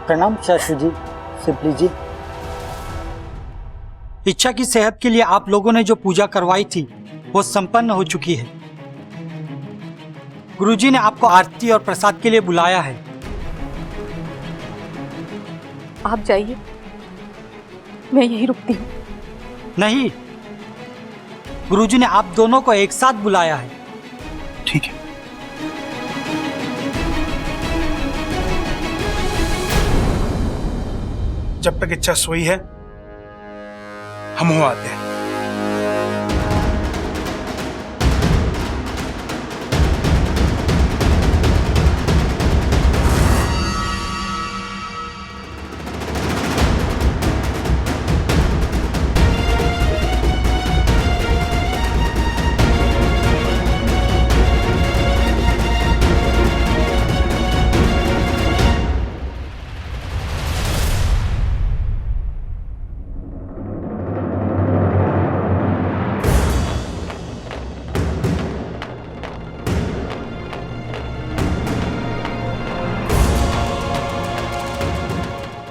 प्रणाम चाचू जी, सिप्ली जी। इच्छा की सेहत के लिए आप लोगों ने जो पूजा करवाई थी वो संपन्न हो चुकी है। गुरुजी ने आपको आरती और प्रसाद के लिए बुलाया है। आप जाइए, मैं यहीं रुकती हूँ। नहीं, गुरुजी ने आप दोनों को एक साथ बुलाया है। ठीक है। जब तक इच्छा सोई है हम हो आते हैं।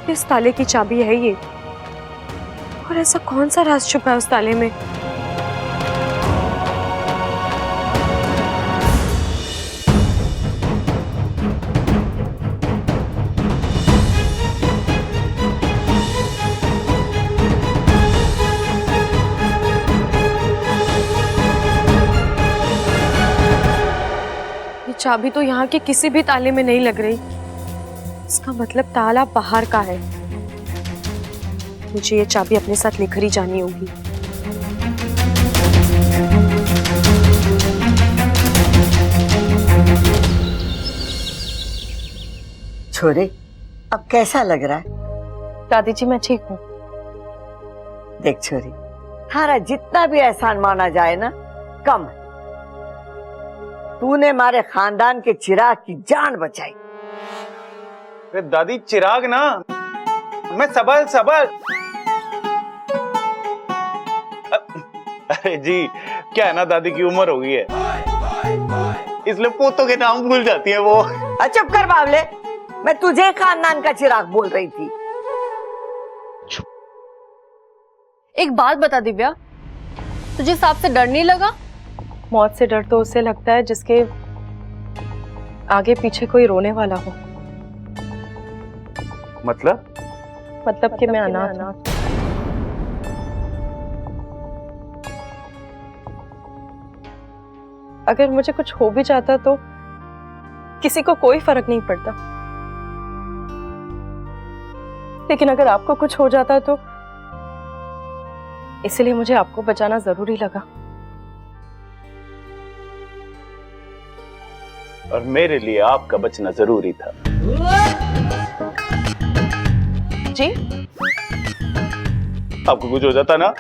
किस ताले की चाबी है ये, और ऐसा कौन सा राज छुपा है उस ताले में? ये चाबी तो यहाँ के किसी भी ताले में नहीं लग रही। इसका मतलब ताला बाहर का है। मुझे ये चाबी अपने साथ लेकर ही जानी होगी। छोरे, अब कैसा लग रहा है? दादी जी मैं ठीक हूँ। देख छोरी, थारा जितना भी एहसान माना जाए ना कम है। तूने हमारे खानदान के चिराग की जान बचाई। दादी चिराग ना, मैं सबल सबल। अरे जी, क्या है ना, दादी की उम्र हो गई है इसलिए पोतों के नाम भूल जाती है वो। चुप कर बावले, मैं तुझे खानदान का चिराग बोल रही थी। एक बात बता दिव्या, तुझे सांप से डर नहीं लगा? मौत से डर तो उससे लगता है जिसके आगे पीछे कोई रोने वाला हो। मतलब कि मैं अनाथ हूं। अगर मुझे कुछ हो भी जाता तो किसी को कोई फर्क नहीं पड़ता, लेकिन अगर आपको कुछ हो जाता तो इसलिए मुझे आपको बचाना जरूरी लगा। और मेरे लिए आपका बचना जरूरी था। जी? आपको कुछ हो जाता ना,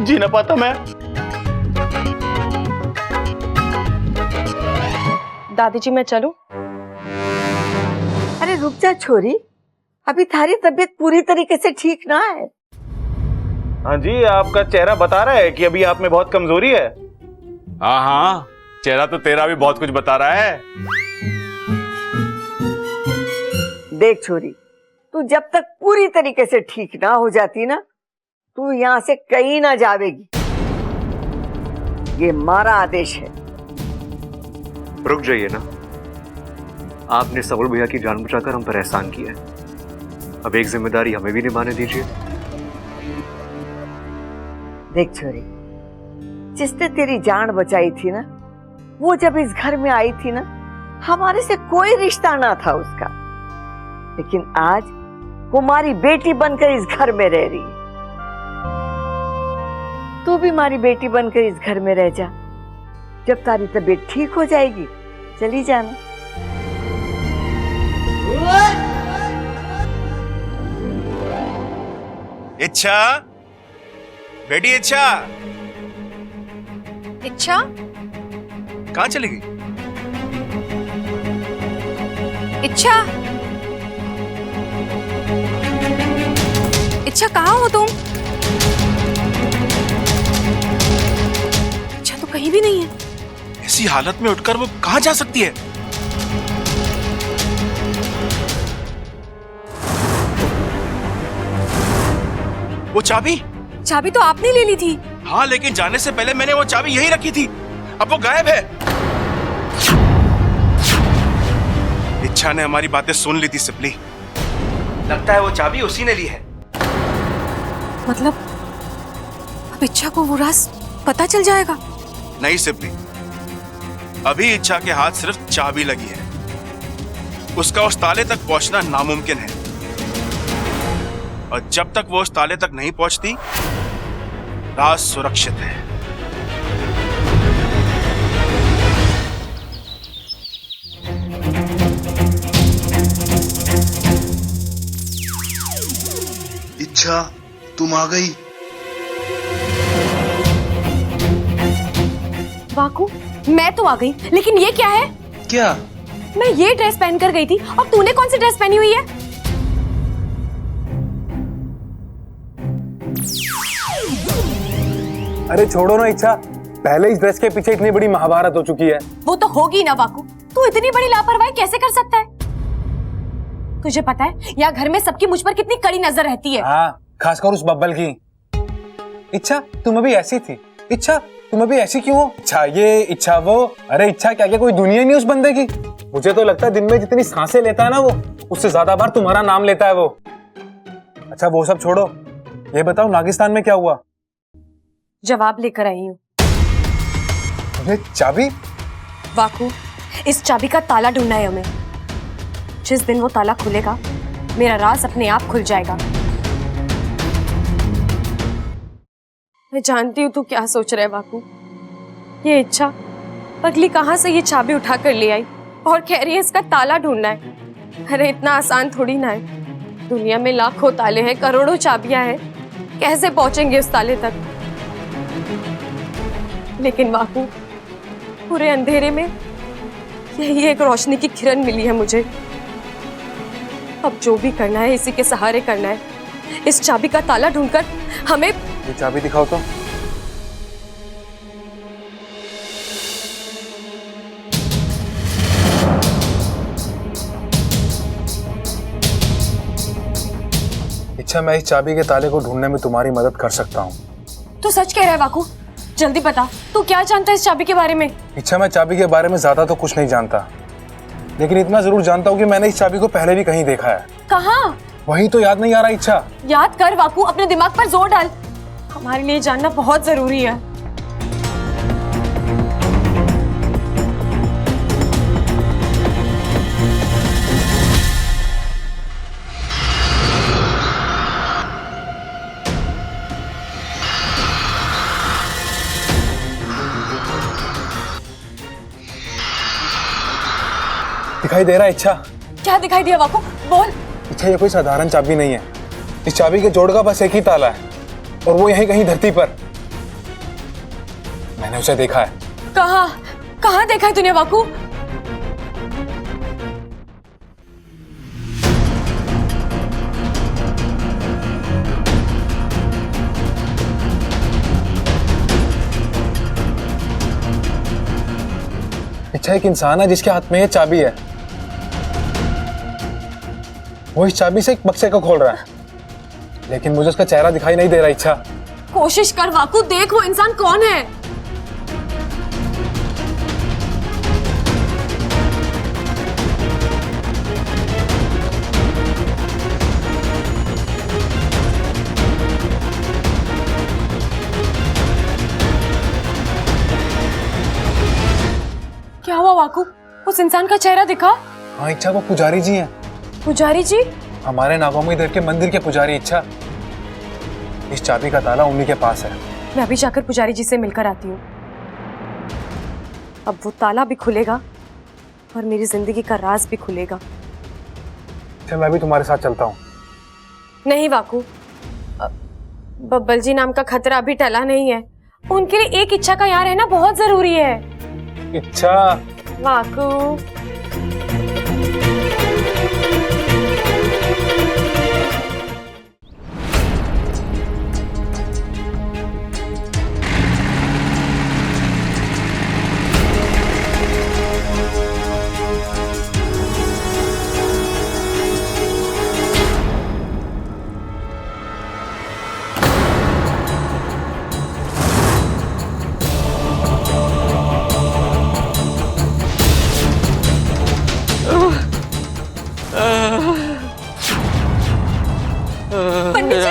जी ना पाता मैं। दादी जी मैं चलूं? अरे रुक जा छोरी, अभी थारी तबीयत पूरी तरीके से ठीक ना है। हाँ जी, आपका चेहरा बता रहा है कि अभी आप में बहुत कमजोरी है। हाँ हाँ, चेहरा तो तेरा भी बहुत कुछ बता रहा है। देख छोरी, तू जब तक पूरी तरीके से ठीक ना हो जाती ना, तू यहाँ से कहीं ना जावेगी। ये हमारा आदेश है। रुक जाइए ना, आपने सबल भैया की जान बचाकर हम पर एहसान किया है, अब एक जिम्मेदारी हमें भी निभाने दीजिए। देख छोरी, जिसने तेरी जान बचाई थी ना, वो जब इस घर में आई थी ना, हमारे से कोई रिश्ता ना था उसका, लेकिन आज कुमारी बेटी बनकर इस घर में रह रही है। तू भी हमारी बेटी बनकर इस घर में रह जा। जब तारी तबीयत ठीक हो जाएगी चली जाना। इच्छा, बेटी इच्छा, इच्छा कहाँ चली गई? इच्छा, इच्छा कहाँ हो तुम? इच्छा तो कहीं भी नहीं है। ऐसी हालत में उठकर वो कहाँ जा सकती है? वो चाबी? चाबी तो आपने ले ली थी। हाँ, लेकिन जाने से पहले मैंने वो चाबी यही रखी थी। अब वो गायब है। इच्छा ने हमारी बातें सुन ली थी सिपली। लगता है वो चाबी उसी ने ली है। मतलब अब इच्छा को वो राज पता चल जाएगा? नहीं सिपली, अभी इच्छा के हाथ सिर्फ चाबी लगी है। उसका उस ताले तक पहुंचना नामुमकिन है, और जब तक वो उस ताले तक नहीं पहुंचती, राज सुरक्षित है। इच्छा, तुम आ गई। वाकू, मैं तो आ गई, लेकिन ये क्या है? क्या? मैं ये ड्रेस पहन कर गई थी और तूने कौन सी ड्रेस पहनी हुई है? अरे छोड़ो ना इच्छा, पहले इस ड्रेस के पीछे इतनी बड़ी महाभारत हो चुकी है। वो तो होगी ना वाकू, तू इतनी बड़ी लापरवाही कैसे कर सकता है? तुझे पता है यहाँ घर में सबकी मुझ पर कितनी कड़ी नजर रहती है। हाँ, खासकर उस बब्बल की। इच्छा, तुम अभी ऐसी थी। इच्छा, तुम अभी ऐसी क्यों हो? इच्छा ये, इच्छा वो। अरे इच्छा, क्या क्या कोई दुनिया नहीं उस बंदे की? मुझे तो लगता है दिन में जितनी सांसें लेता है ना वो, उससे ज्यादा बार तुम्हारा नाम लेता है वो। अच्छा वो सब छोड़ो, ये बताओ नागिस्तान में क्या हुआ? जवाब लेकर आई हूँ। अरे चाबी? वाकू, इस चाबी का ताला ढूंढना है हमें। जिस दिन वो ताला खुलेगा, मेरा राज अपने आप खुल जाएगा। मैं जानती हूँ तू क्या सोच रहा है वाकू। ये इच्छा पगली कहाँ से ये चाबी उठा कर ले आई और कह रही है इसका ताला ढूंढना है। अरे इतना आसान थोड़ी ना है। दुनिया में लाखों ताले हैं, करोड़ों चाबियां हैं, कैसे पहुंचेंगे उस ताले तक? लेकिन वाकू, पूरे अंधेरे में यही एक रोशनी की किरण मिली है मुझे। अब जो भी करना है इसी के सहारे करना है। इस चाबी का ताला ढूंढकर हमें। ये चाबी दिखाओ तो। इच्छा, मैं इस चाबी के ताले को ढूंढने में तुम्हारी मदद कर सकता हूँ। तू सच कह रहा है वाकू? जल्दी बता, तू क्या जानता है इस चाबी के बारे में? इच्छा, मैं चाबी के बारे में ज्यादा तो कुछ नहीं जानता, लेकिन इतना जरूर जानता हूँ कि मैंने इस चाबी को पहले भी कहीं देखा है। कहाँ? वही तो याद नहीं आ रहा। इच्छा, याद कर वाकू, अपने दिमाग पर जोर डाल। हमारे लिए जानना बहुत जरूरी है। दिखाई दे रहा है? इच्छा, क्या दिखाई दिया वाकू? बोल। इच्छा, ये कोई साधारण चाबी नहीं है। इस चाबी के जोड़ का बस एक ही ताला है, और वो यहीं कहीं धरती पर। मैंने उसे देखा है। कहाँ? कहाँ देखा है तूने वाकू? इच्छा एक इंसान है जिसके हाथ में ये चाबी है। वो इस चाबी से एक बक्से को खोल रहा है, लेकिन मुझे उसका चेहरा दिखाई नहीं दे रहा। इच्छा, कोशिश कर वाकू, देख वो इंसान कौन है। क्या हुआ वाकू? उस इंसान का चेहरा दिखा? हाँ इच्छा, वो पुजारी जी हैं। पुजारी जी? हमारे नागोमी देव के मंदिर के पुजारी। इच्छा, इस चाबी का ताला उन्हीं के पास है। मैं अभी जाकर पुजारी जी से मिलकर आती हूँ। अब वो ताला भी खुलेगा और मेरी जिंदगी का राज भी खुलेगा। चल, मैं भी तुम्हारे साथ चलता हूँ। नहीं वाकू, बब्बल जी नाम का खतरा अभी टला नहीं है। उनके लिए एक इच्छा का यहाँ रहना बहुत जरूरी है। इच्छा, वाकू।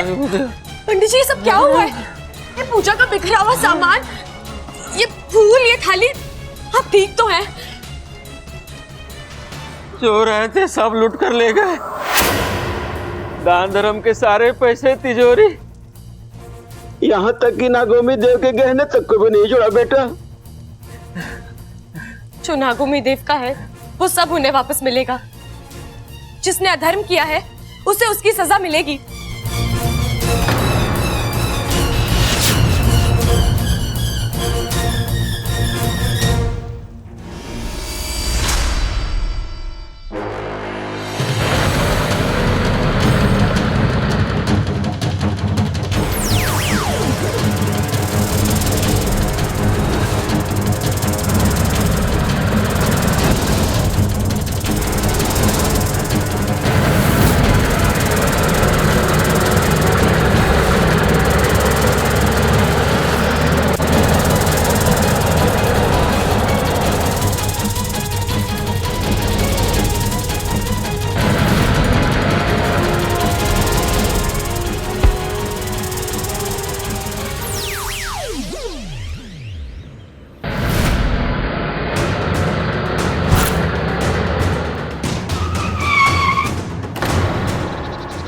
पंडित जी ये सब क्या हुआ है? ये पूजा का बिखरा हुआ सामान, ये फूल, ये थाली, आप ठीक तो हैं? जो रहे थे सब लूट कर ले गए। दान धर्म के सारे पैसे तिजोरी, यहाँ तक कि नागोमी देव के गहने तक को भी नहीं जोड़ा बेटा। जो नागोमी देव का है वो सब उन्हें वापस मिलेगा। जिसने अधर्म किया है उसे उसकी सजा मिलेगी।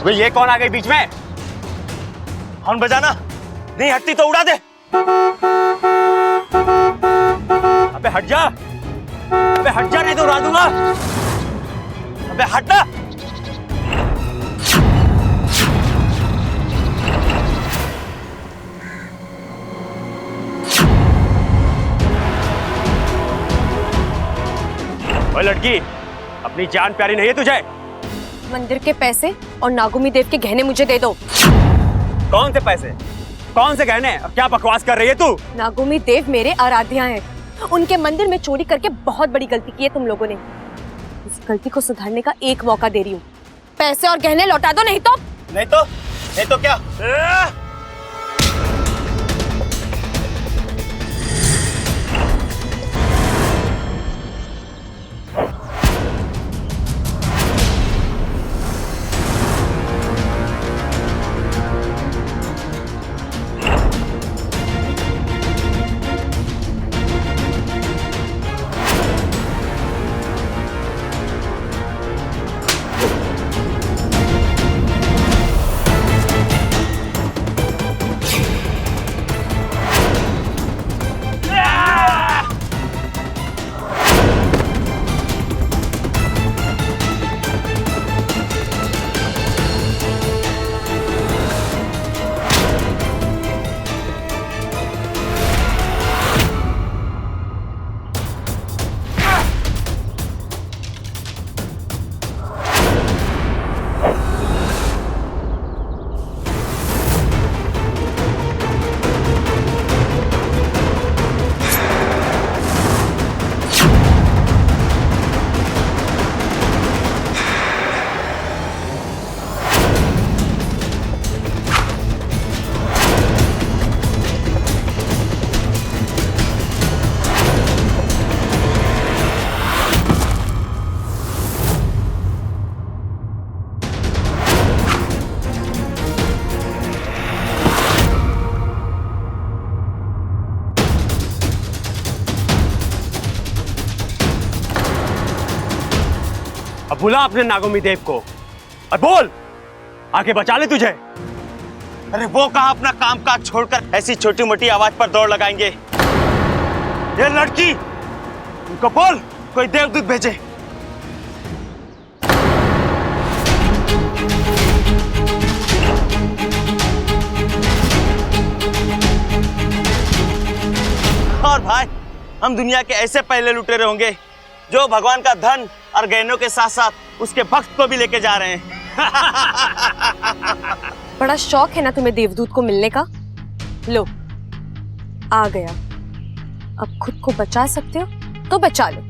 भाई ये कौन आ गई बीच में? हॉर्न बजाना नहीं हटती तो उड़ा दे। अबे हट जा, अबे हट जा नहीं तो उड़ा दूंगा। अबे हट ना। ओए लड़की, अपनी जान प्यारी नहीं है तुझे? मंदिर के पैसे और नागोमी देव के गहने मुझे दे दो। कौन से पैसे, कौन से गहने? अब क्या बकवास कर रही है तू? नागोमी देव मेरे आराध्या हैं। उनके मंदिर में चोरी करके बहुत बड़ी गलती की है तुम लोगों ने। इस गलती को सुधारने का एक मौका दे रही हूँ। पैसे और गहने लौटा दो, नहीं तो क्या? अब बुला अपने नागोमी देव को और बोल आके बचा ले तुझे। अरे वो कहाँ अपना काम काज छोड़कर ऐसी छोटी मोटी आवाज पर दौड़ लगाएंगे। ये लड़की, उनको बोल कोई देवदूत भेजे। और भाई, हम दुनिया के ऐसे पहले लुटेरे होंगे जो भगवान का धन और गहनों के साथ साथ उसके भक्त को भी लेके जा रहे हैं। बड़ा शौक है ना तुम्हें देवदूत को मिलने का? लो, आ गया। अब खुद को बचा सकते हो तो बचा लो।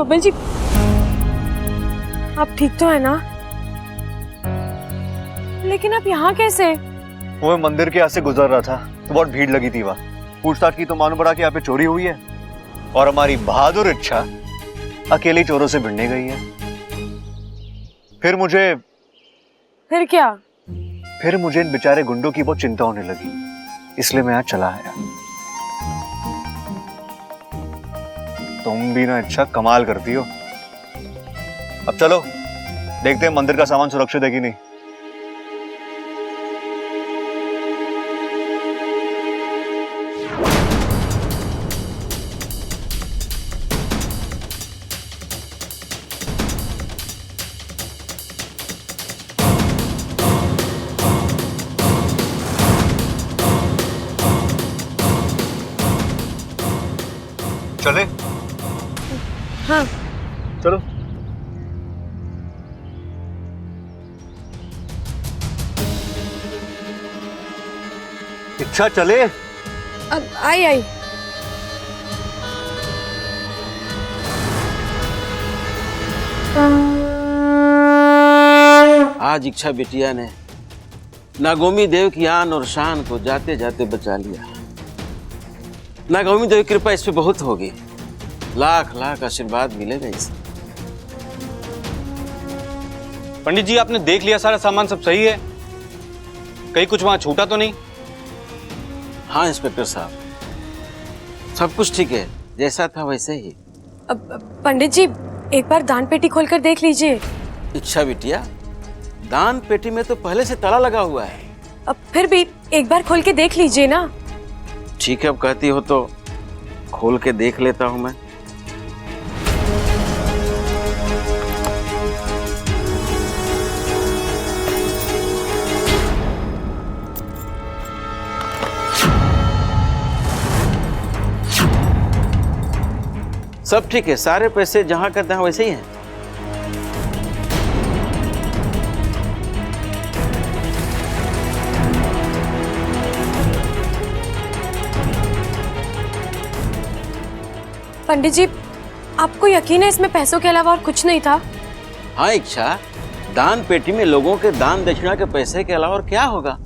कोमल जी, आप ठीक तो है ना? लेकिन आप यहाँ कैसे? वो मंदिर के यहाँ से गुजर रहा था तो बहुत भीड़ लगी थी वहाँ। पूछताछ की तो मालूम पड़ा कि यहाँ पे चोरी हुई है और हमारी बहादुर इच्छा अकेली चोरों से भिड़ने गई है। फिर क्या? फिर मुझे इन बेचारे गुंडों की बहुत चिंता होने लगी, इसलिए मैं यहाँ चला आया। तुम भी ना इच्छा कमाल करती हो। अब चलो देखते हैं मंदिर का सामान सुरक्षित है कि नहीं। चले? हाँ। चलो। इच्छा चले? अब आई। आज इच्छा बिटिया ने नागोमी देव की आन और शान को जाते जाते बचा लिया। नागोमी देव की कृपा इस पे बहुत होगी। लाख लाख आशीर्वाद मिलेगा इसे। पंडित जी, आपने देख लिया सारा सामान सब सही है? कहीं कुछ वहां छूटा तो नहीं? हाँ इंस्पेक्टर साहब, सब कुछ ठीक है, जैसा था वैसे ही। अब पंडित जी, एक बार दान पेटी खोलकर देख लीजिए। इच्छा बिटिया, दान पेटी में तो पहले से ताला लगा हुआ है। अब फिर भी एक बार खोल के देख लीजिए ना। ठीक है, अब कहती हो तो खोल के देख लेता हूं मैं। सब ठीक है, सारे पैसे जहां का तहां वैसे ही हैं। पंडित जी, आपको यकीन है इसमें पैसों के अलावा और कुछ नहीं था? हाँ इच्छा, दान पेटी में लोगों के दान दक्षिणा के पैसे के अलावा और क्या होगा?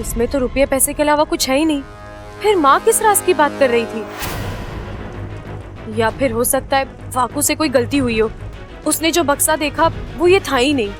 इसमें तो रुपये पैसे के अलावा कुछ है ही नहीं। फिर माँ किस राज की बात कर रही थी? या फिर हो सकता है फाकू से कोई गलती हुई हो, उसने जो बक्सा देखा वो ये था ही नहीं।